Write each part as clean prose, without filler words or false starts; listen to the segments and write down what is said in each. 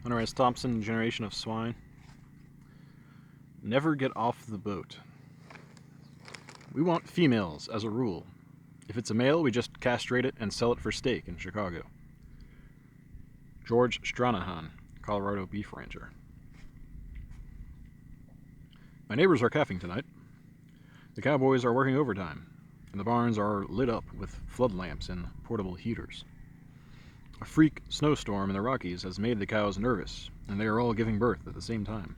Hunter S. Thompson, Generation of Swine. Never get off the boat. We want females, as a rule. If it's a male, we just castrate it and sell it for steak in Chicago. George Stranahan, Colorado beef rancher. My neighbors are calving tonight. The cowboys are working overtime, and the barns are lit up with flood lamps and portable heaters. A freak snowstorm in the Rockies has made the cows nervous, and they are all giving birth at the same time.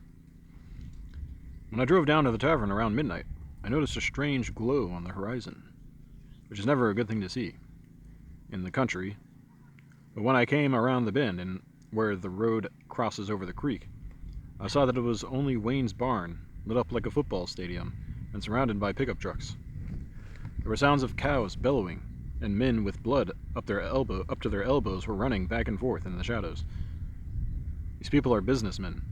When I drove down to the tavern around midnight, I noticed a strange glow on the horizon, which is never a good thing to see in the country. But when I came around the bend and where the road crosses over the creek, I saw that it was only Wayne's barn, lit up like a football stadium and surrounded by pickup trucks. There were sounds of cows bellowing, and men with blood up to their elbows were running back and forth in the shadows. These people are businessmen.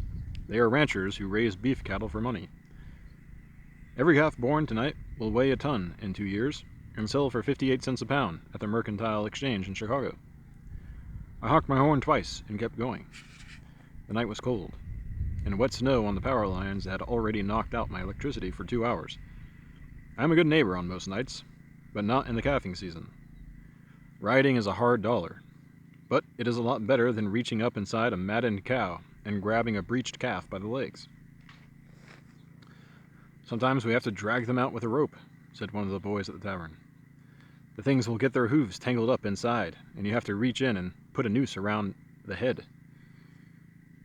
They are ranchers who raise beef cattle for money. Every calf born tonight will weigh a ton in 2 years and sell for 58 cents a pound at the Mercantile Exchange in Chicago. I honked my horn twice and kept going. The night was cold, and wet snow on the power lines had already knocked out my electricity for 2 hours. I am a good neighbor on most nights, but not in the calving season. Riding is a hard dollar, but it is a lot better than reaching up inside a maddened cow and grabbing a breached calf by the legs. Sometimes we have to drag them out with a rope, said one of the boys at the tavern. The things will get their hooves tangled up inside, and you have to reach in and put a noose around the head.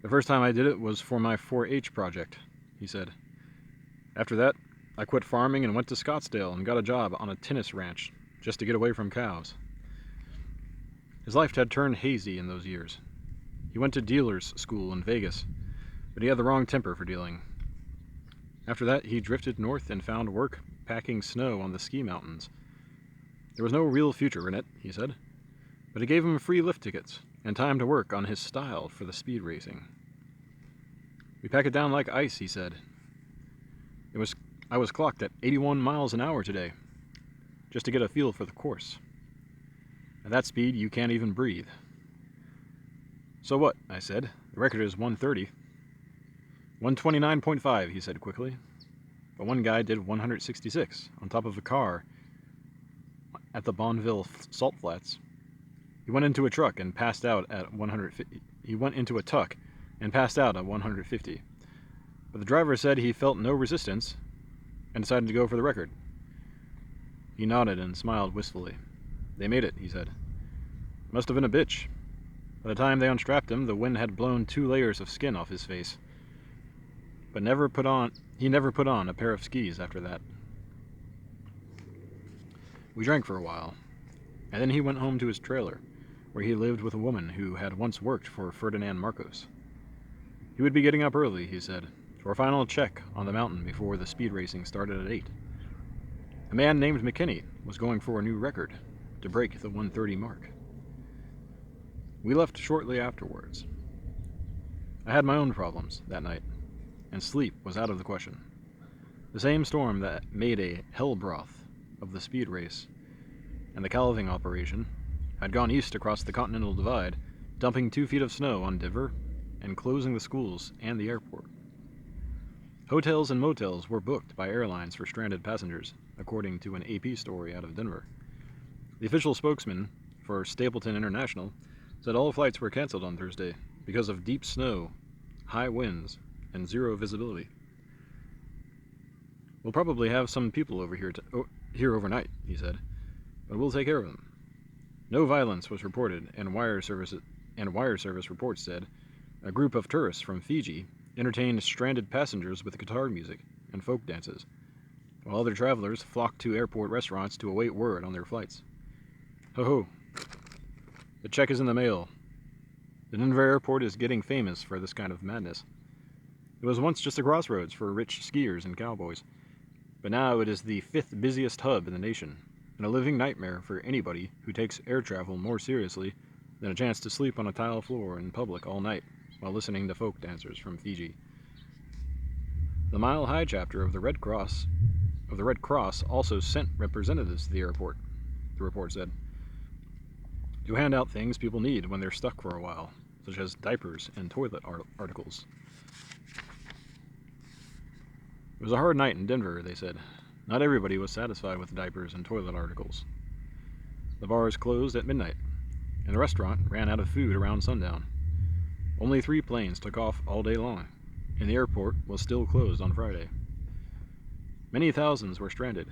The first time I did it was for my 4-H project, he said. After that, I quit farming and went to Scottsdale and got a job on a tennis ranch just to get away from cows. His life had turned hazy in those years. He went to dealer's school in Vegas, but he had the wrong temper for dealing. After that, he drifted north and found work packing snow on the ski mountains. There was no real future in it, he said, but it gave him free lift tickets and time to work on his style for the speed racing. We pack it down like ice, he said. I was clocked at 81 miles an hour today, just to get a feel for the course. At that speed, you can't even breathe. So what? I said. The record is 130. 129.5, he said quickly. But one guy did 166 on top of a car at the Bonneville Salt Flats. He went into a truck and passed out at 150. He went into a tuck and passed out at 150. But the driver said he felt no resistance and decided to go for the record. He nodded and smiled wistfully. They made it, he said. Must have been a bitch. By the time they unstrapped him, the wind had blown 2 layers of skin off his face. But he never put on a pair of skis after that. We drank for a while, and then he went home to his trailer, where he lived with a woman who had once worked for Ferdinand Marcos. He would be getting up early, he said, for a final check on the mountain before the speed racing started at 8. A man named McKinney was going for a new record to break the 130 mark. We left shortly afterwards. I had my own problems that night, and sleep was out of the question. The same storm that made a hell broth of the speed race and the calving operation had gone east across the Continental Divide, dumping 2 feet of snow on Denver and closing the schools and the airport. Hotels and motels were booked by airlines for stranded passengers, according to an AP story out of Denver. The official spokesman for Stapleton International said all flights were canceled on Thursday because of deep snow, high winds, and zero visibility. We'll probably have some people over here overnight, he said, but we'll take care of them. No violence was reported, and wire service reports said a group of tourists from Fiji entertained stranded passengers with guitar music and folk dances, while other travelers flocked to airport restaurants to await word on their flights. Ho ho! The check is in the mail. The Denver airport is getting famous for this kind of madness. It was once just a crossroads for rich skiers and cowboys, but now it is the 5th busiest hub in the nation, and a living nightmare for anybody who takes air travel more seriously than a chance to sleep on a tile floor in public all night while listening to folk dancers from Fiji. The Mile High chapter of the Red Cross also sent representatives to the airport, the report said, to hand out things people need when they're stuck for a while, such as diapers and toilet articles. It was a hard night in Denver, they said. Not everybody was satisfied with diapers and toilet articles. The bars closed at midnight, and the restaurant ran out of food around sundown. Only 3 planes took off all day long, and the airport was still closed on Friday. Many thousands were stranded,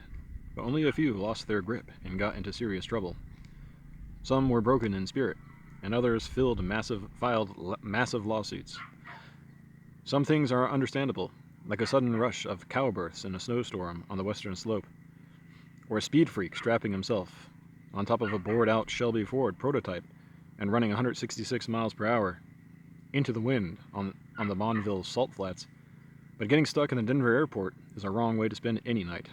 but only a few lost their grip and got into serious trouble. Some were broken in spirit, and others filed massive lawsuits. Some things are understandable, like a sudden rush of cowbirths in a snowstorm on the western slope, or a speed freak strapping himself on top of a bored-out Shelby Ford prototype and running 166 miles per hour into the wind on the Bonneville salt flats. But getting stuck in the Denver airport is a wrong way to spend any night.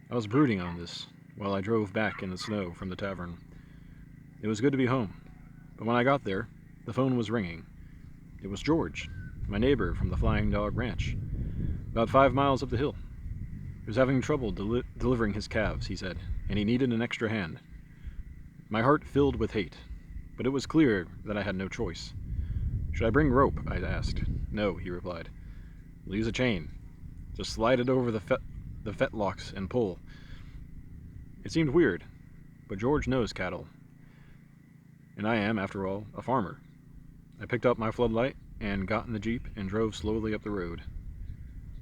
I was brooding on this while I drove back in the snow from the tavern. It was good to be home, but when I got there, the phone was ringing. It was George, my neighbor from the Flying Dog Ranch, about 5 miles up the hill. He was having trouble delivering his calves, he said, and he needed an extra hand. My heart filled with hate, but it was clear that I had no choice. Should I bring rope? I asked. No, he replied. We'll use a chain. Just slide it over the fetlocks and pull. It seemed weird, but George knows cattle. And I am, after all, a farmer. I picked up my floodlight and got in the Jeep and drove slowly up the road.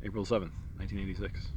April 7th, 1986.